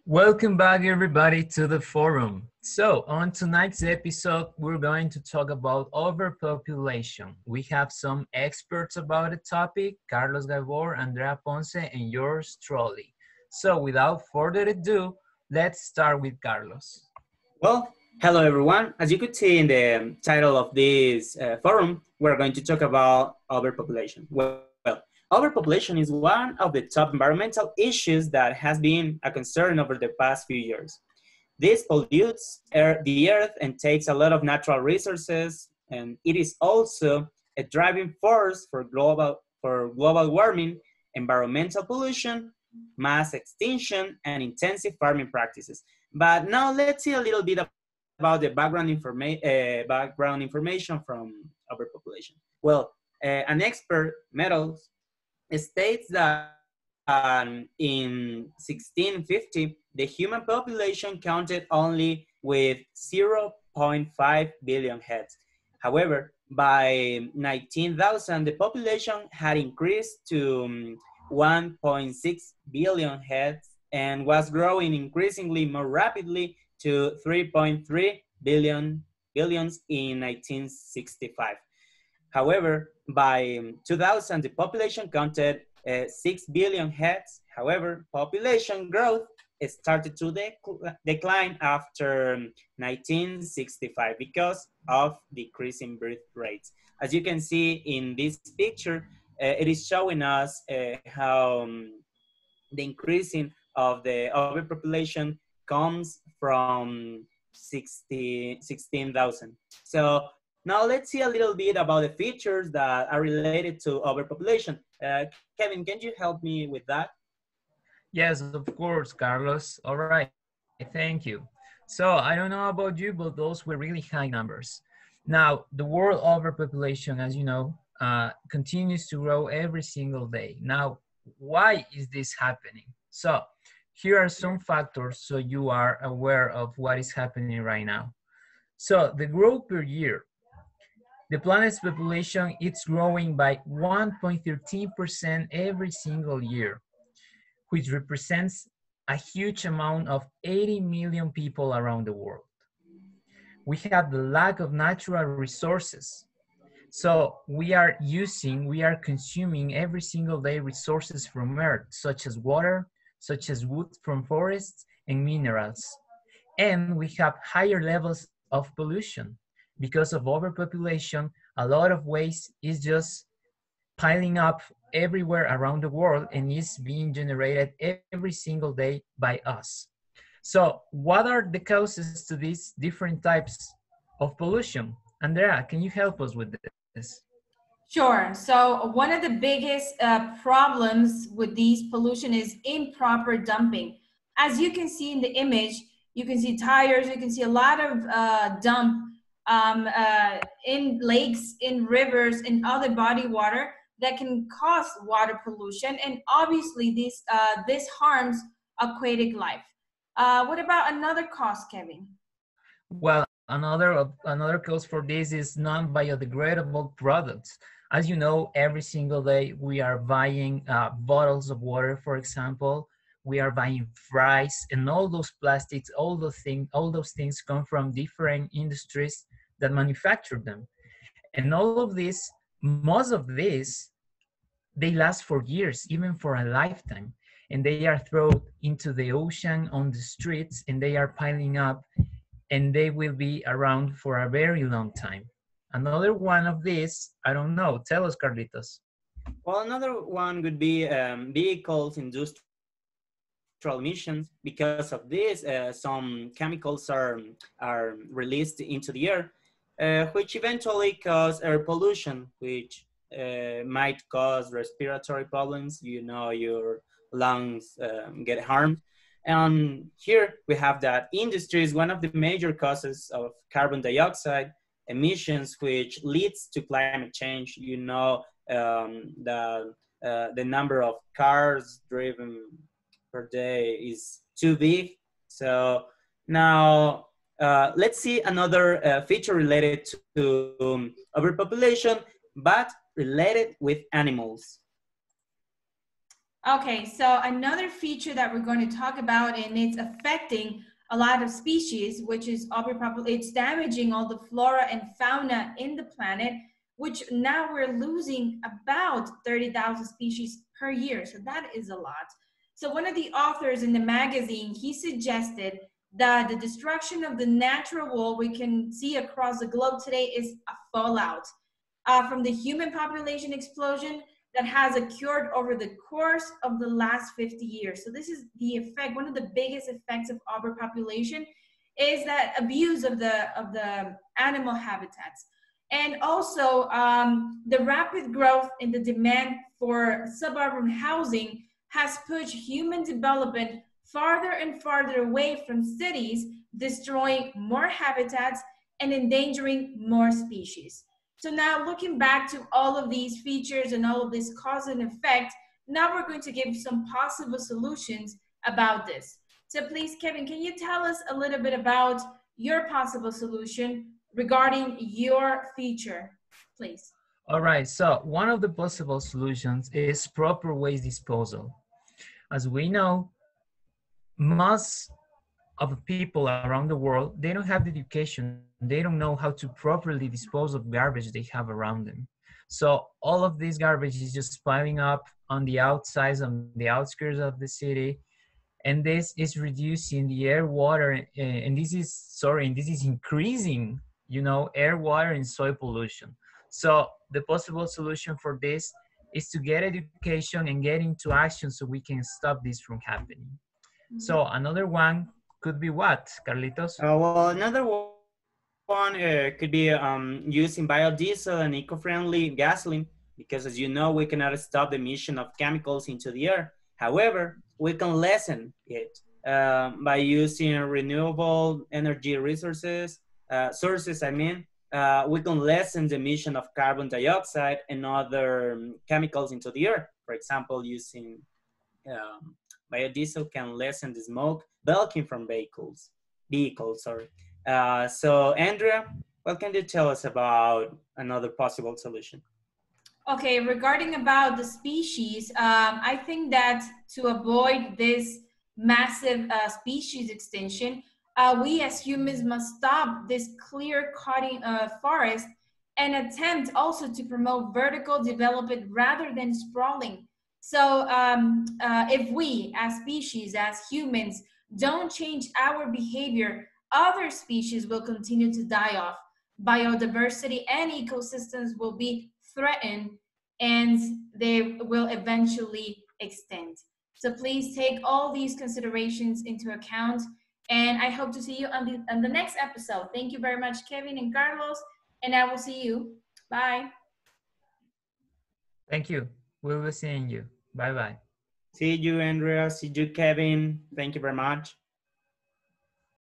Welcome back, everybody, to the forum. So, on tonight's episode, we're going to talk about overpopulation. We have some experts about the topic, Carlos Gabor, Andrea Ponce, and yours truly. So, without further ado, let's start with Carlos. Well, hello everyone. As you could see in the title of this forum, we're going to talk about overpopulation. Well, overpopulation is one of the top environmental issues that has been a concern over the past few years. This pollutes the earth and takes a lot of natural resources, and it is also a driving force for global warming, environmental pollution, mass extinction, and intensive farming practices. But now let's see a little bit about the background information from overpopulation. Well, an expert, Meadows, states that in 1650, the human population counted only with 0.5 billion heads. However, by 19,000, the population had increased to 1.6 billion heads and was growing increasingly more rapidly to 3.3 billions in 1965. However, by 2000, the population counted 6 billion heads. However, population growth started to decline after 1965 because of decreasing birth rates. As you can see in this picture, it is showing us how the increasing of the overpopulation comes from 16,000. So now let's see a little bit about the features that are related to overpopulation. Kevin, can you help me with that? Yes, of course, Carlos. All right, thank you. So, I don't know about you, but those were really high numbers. Now, the world overpopulation, as you know, continues to grow every single day. Now, why is this happening? So, here are some factors so you are aware of what is happening right now. So, the growth per year. The planet's population is growing by 1.13% every single year, which represents a huge amount of 80 million people around the world. We have the lack of natural resources. So we are consuming every single day resources from Earth, such as water, such as wood from forests and minerals. And we have higher levels of pollution. Because of overpopulation, a lot of waste is just piling up everywhere around the world and is being generated every single day by us. So what are the causes to these different types of pollution? Andrea, can you help us with this? Sure. So one of the biggest problems with these pollution is improper dumping. As you can see in the image, you can see tires, you can see a lot of dump in lakes, in rivers, in other body water that can cause water pollution. And obviously this harms aquatic life. What about another cause, Kevin? Well, another cause for this is non-biodegradable products. As you know, every single day we are buying bottles of water, for example. We are buying fries, and all those plastics, all those things come from different industries that manufacture them. And all of this, most of this, they last for years, even for a lifetime. And they are thrown into the ocean, on the streets, and they are piling up, and they will be around for a very long time. Another one of these, I don't know, tell us, Carlitos. Well, another one would be vehicles, industrial emissions. Because of this, some chemicals are released into the air, which eventually cause air pollution, which might cause respiratory problems. You know, your lungs get harmed. And here we have that industry is one of the major causes of carbon dioxide emissions, which leads to climate change. You know, the number of cars driven per day is too big. So now let's see another feature related to overpopulation, but related with animals. Okay, so another feature that we're going to talk about, and it's affecting a lot of species, which is overpopulation. It's damaging all the flora and fauna in the planet, which now we're losing about 30,000 species per year. So that is a lot. So one of the authors in the magazine, he suggested that the destruction of the natural world we can see across the globe today is a fallout from the human population explosion that has occurred over the course of the last 50 years. So this is the effect, one of the biggest effects of overpopulation is that abuse of the animal habitats. And also the rapid growth in the demand for suburban housing has pushed human development farther and farther away from cities, destroying more habitats and endangering more species. So now looking back to all of these features and all of this cause and effect, now we're going to give some possible solutions about this. So please, Kevin, can you tell us a little bit about your possible solution regarding your feature, please? All right, so one of the possible solutions is proper waste disposal. As we know, most of people around the world, they don't have the education, they don't know how to properly dispose of garbage they have around them. So all of this garbage is just piling up on the outsides, on the outskirts of the city, and this is reducing the air, water, and this is increasing, air, water, and soil pollution. So the possible solution for this is to get education and get into action so we can stop this from happening. So another one could be what, Carlitos? Well, another one could be using biodiesel and eco-friendly gasoline, because as you know, we cannot stop the emission of chemicals into the air. However, we can lessen it by using renewable energy resources, sources, I mean. We can lessen the emission of carbon dioxide and other chemicals into the air. For example, using biodiesel can lessen the smoke bulking from vehicles, sorry. So Andrea, what can you tell us about another possible solution? Okay, regarding about the species, I think that to avoid this massive species extinction, we as humans must stop this clear cutting forest and attempt also to promote vertical development rather than sprawling. So if we as species, as humans, don't change our behavior, other species will continue to die off. Biodiversity and ecosystems will be threatened and they will eventually extend. So please take all these considerations into account. And I hope to see you on the next episode. Thank you very much, Kevin and Carlos. And I will see you. Bye. Thank you. We'll be seeing you. Bye bye. See you, Andrea. See you, Kevin. Thank you very much.